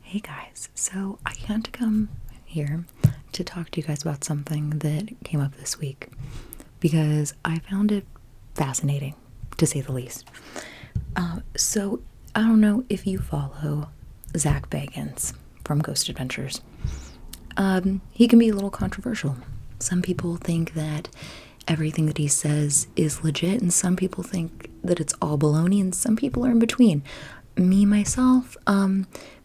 Hey guys, so I had to come here to talk to you guys about something that came up this week because I found it fascinating, to say the least. So I don't know if you follow Zak Bagans from Ghost Adventures. He can be a little controversial. Some people think that everything that he says is legit, and some people think that it's all baloney, and some people are in between. Me, myself,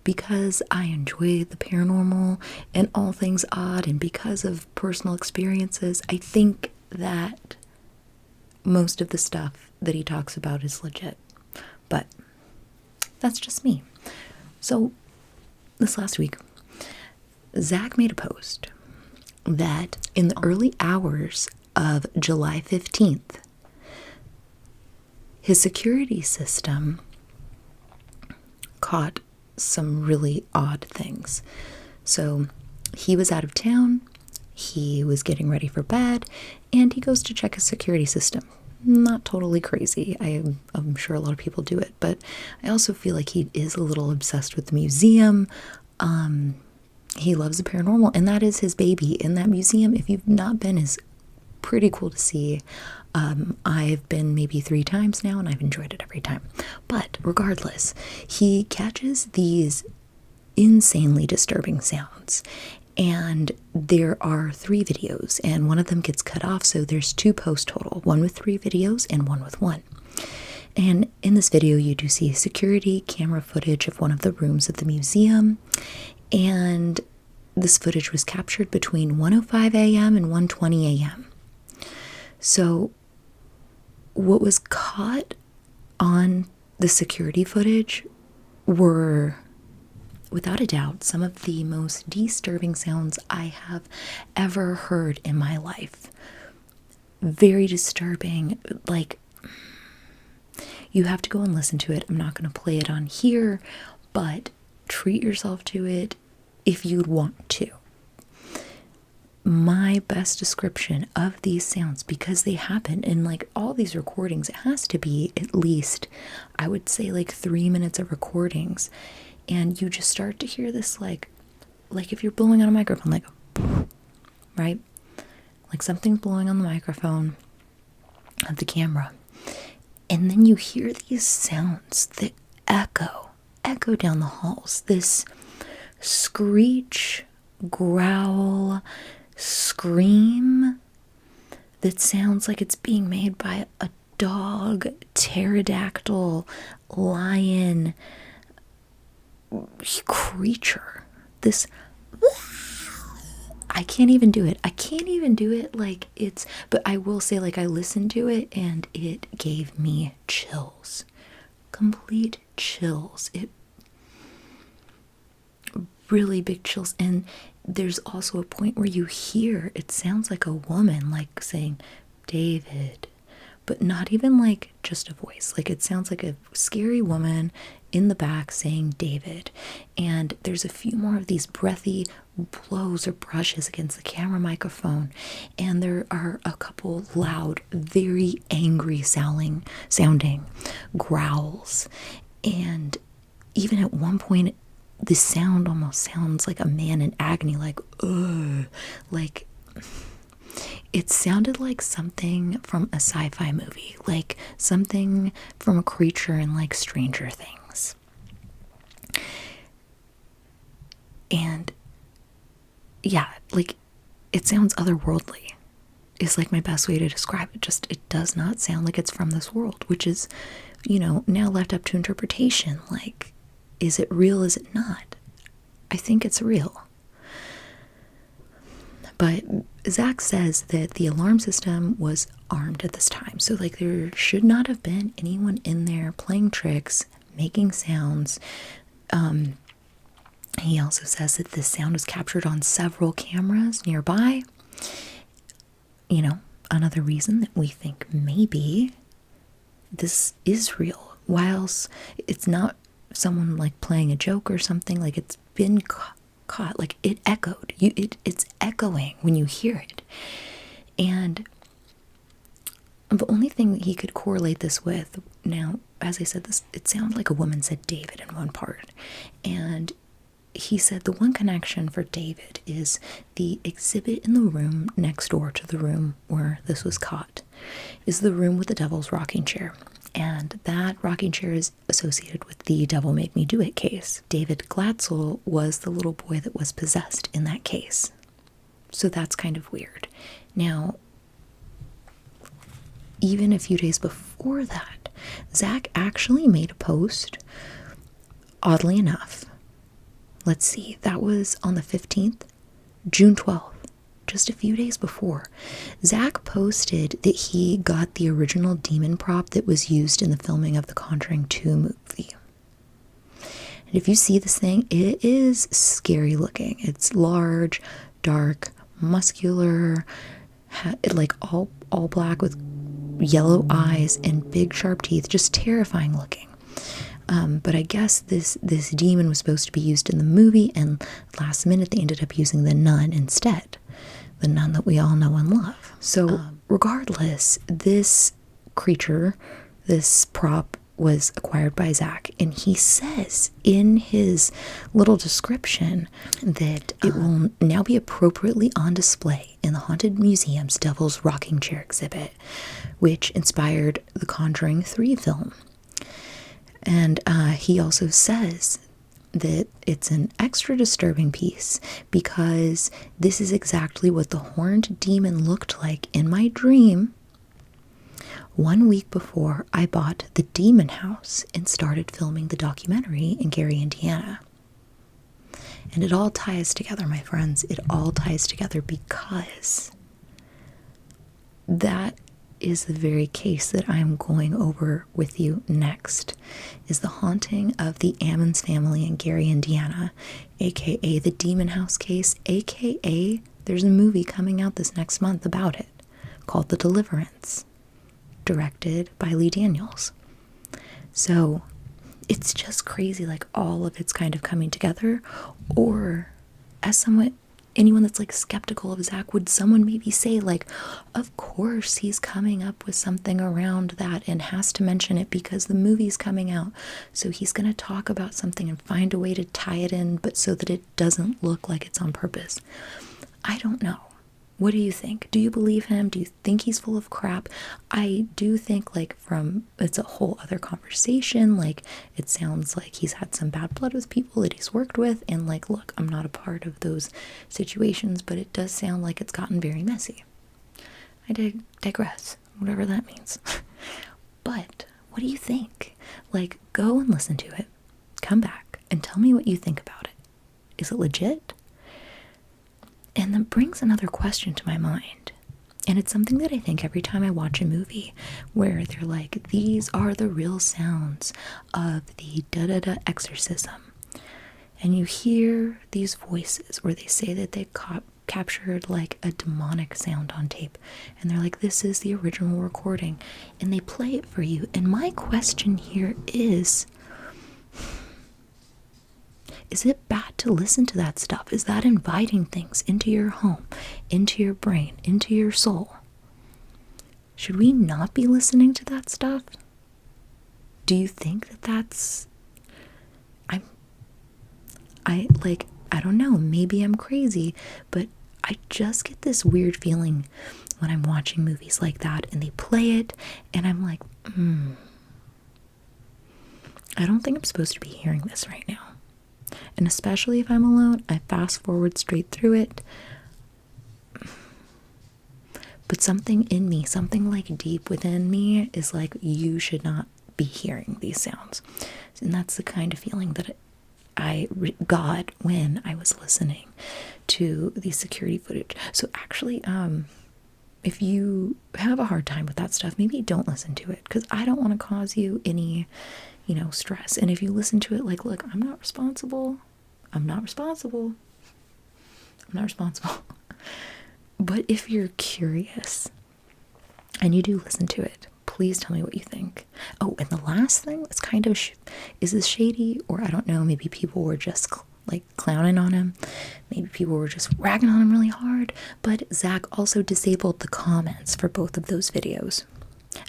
because I enjoy the paranormal and all things odd, and because of personal experiences, I think that most of the stuff that he talks about is legit. But that's just me. So, this last week, Zach made a post that in the early hours of July 15th, his security system caught some really odd things. So he was out of town, he was getting ready for bed, and he goes to check his security system. Not totally crazy. I'm sure a lot of people do it, but I also feel like he is a little obsessed with the museum. He loves the paranormal, and that is his baby. In that museum, if you've not been, is pretty cool to see. I've been maybe 3 times now, and I've enjoyed it every time. But regardless, he catches these insanely disturbing sounds. And there are 3 videos, and one of them gets cut off, so there's 2 posts total, one with 3 videos and one with 1. And in this video, you do see security camera footage of one of the rooms of the museum, and this footage was captured between 1:05 a.m. and 1:20 a.m. So what was caught on the security footage were, without a doubt, some of the most disturbing sounds I have ever heard in my life. Very disturbing. Like, you have to go and listen to it. I'm not going to play it on here, but treat yourself to it if you'd want to. My best description of these sounds, because they happen in like all these recordings, it has to be at least, I would say, like 3 minutes of recordings, and you just start to hear this like if you're blowing on a microphone, like, right, like something's blowing on the microphone of the camera, and then you hear these sounds that echo down the halls, this screech, growl, scream that sounds like it's being made by a dog, pterodactyl, lion, creature. This, I can't even do it. Like, it's, but I will say, like, I listened to it and it gave me chills. Complete chills. It really big chills. And there's also a point where you hear, it sounds like a woman, like saying David, but not even like just a voice. Like, it sounds like a scary woman in the back saying David. And there's a few more of these breathy blows or brushes against the camera microphone, and there are a couple loud, very angry sounding growls. And even at one point, the sound almost sounds like a man in agony, like, ugh. Like, it sounded like something from a sci-fi movie, like something from a creature in, like, Stranger Things. And, yeah, like, it sounds otherworldly, is, like, my best way to describe it. Just, it does not sound like it's from this world, which is, now left up to interpretation. Like, is it real? Is it not? I think it's real. But Zach says that the alarm system was armed at this time. So, like, there should not have been anyone in there playing tricks, making sounds. He also says that the sound was captured on several cameras nearby. Another reason that we think maybe this is real. Whilst it's not someone like playing a joke or something, like, it's been caught, like, it echoed. It's echoing when you hear it. And the only thing that he could correlate this with, now, as I said, this, it sounded like a woman said David in one part, and he said the one connection for David is the exhibit in the room next door to the room where this was caught is the room with the devil's rocking chair. And that rocking chair is associated with the Devil Made Me Do It case. David Glatzel was the little boy that was possessed in that case. So that's kind of weird. Now, even a few days before that, Zak actually made a post, oddly enough. Let's see, that was on the 15th, June 12th. Just a few days before, Zak posted that he got the original demon prop that was used in the filming of the Conjuring 2 movie. And if you see this thing, it is scary looking. It's large, dark, muscular, like all black with yellow eyes and big sharp teeth, just terrifying looking. But I guess this demon was supposed to be used in the movie, and last minute they ended up using the nun instead. The nun that we all know and love. So regardless, this creature, this prop was acquired by Zak, and he says in his little description that it will now be appropriately on display in the Haunted Museum's Devil's Rocking Chair exhibit, which inspired the Conjuring 3 film. And he also says that it's an extra disturbing piece because this is exactly what the horned demon looked like in my dream 1 week before I bought the Demon House and started filming the documentary in Gary, Indiana. And it all ties together, my friends. It all ties together because that is the very case that I'm going over with you next, is the haunting of the Ammons family in Gary, Indiana, aka the Demon House case, aka there's a movie coming out this next month about it called The Deliverance, directed by Lee Daniels. So it's just crazy, like all of it's kind of coming together. Or as anyone that's like skeptical of Zak, would someone maybe say like, of course he's coming up with something around that and has to mention it because the movie's coming out, so he's going to talk about something and find a way to tie it in, but so that it doesn't look like it's on purpose. I don't know. What do you think? Do you believe him? Do you think he's full of crap? I do think, like, it's a whole other conversation. Like, it sounds like he's had some bad blood with people that he's worked with. And, like, look, I'm not a part of those situations, but it does sound like it's gotten very messy. I digress, whatever that means. But what do you think? Like, go and listen to it. Come back and tell me what you think about it. Is it legit? And that brings another question to my mind. And it's something that I think every time I watch a movie where they're like, these are the real sounds of the da-da-da exorcism. And you hear these voices where they say that they captured like a demonic sound on tape. And they're like, this is the original recording. And they play it for you. And my question here is it bad to listen to that stuff? Is that inviting things into your home, into your brain, into your soul? Should we not be listening to that stuff? Do you think that that's... I don't know, maybe I'm crazy, but I just get this weird feeling when I'm watching movies like that and they play it and I'm like, I don't think I'm supposed to be hearing this right now. And especially if I'm alone, I fast forward straight through it. But something in me, something like deep within me is like, you should not be hearing these sounds. And that's the kind of feeling that I got when I was listening to the security footage. So actually, if you have a hard time with that stuff, maybe don't listen to it, because I don't want to cause you any stress. And if you listen to it like, look, I'm not responsible. But if you're curious and you do listen to it, please tell me what you think. Oh, and the last thing that's kind of, is this shady? Or I don't know, maybe people were just like clowning on him. Maybe people were just ragging on him really hard. But Zak also disabled the comments for both of those videos.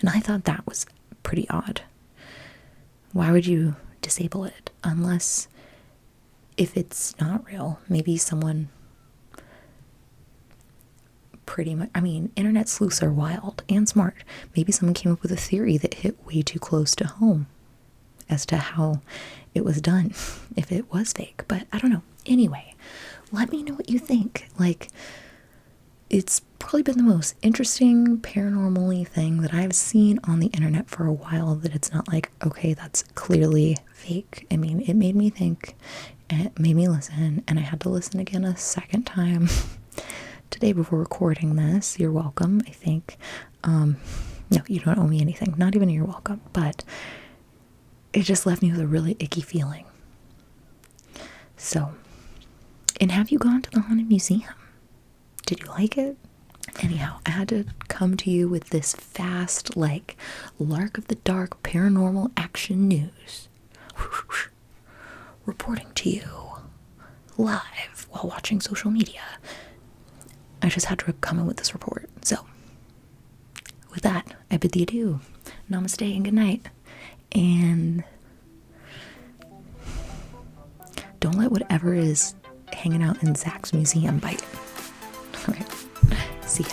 And I thought that was pretty odd. Why would you disable it? Unless if it's not real, maybe someone pretty much, I mean, internet sleuths are wild and smart. Maybe someone came up with a theory that hit way too close to home as to how it was done, if it was fake, but I don't know. Anyway, let me know what you think. Like, it's probably been the most interesting paranormal-y thing that I've seen on the internet for a while, that it's not like, okay, that's clearly fake. I mean, it made me think, and it made me listen, and I had to listen again a second time today before recording this. You're welcome, I think. No, you don't owe me anything. Not even you're welcome, but it just left me with a really icky feeling. So, and have you gone to the Haunted Museum? Did you like it? Anyhow, I had to come to you with this fast, like, Lark of the Dark paranormal action news. Reporting to you live while watching social media. I just had to come in with this report. So, with that, I bid thee adieu. Namaste and good night. And don't let whatever is hanging out in Zak's museum bite. All right. See ya.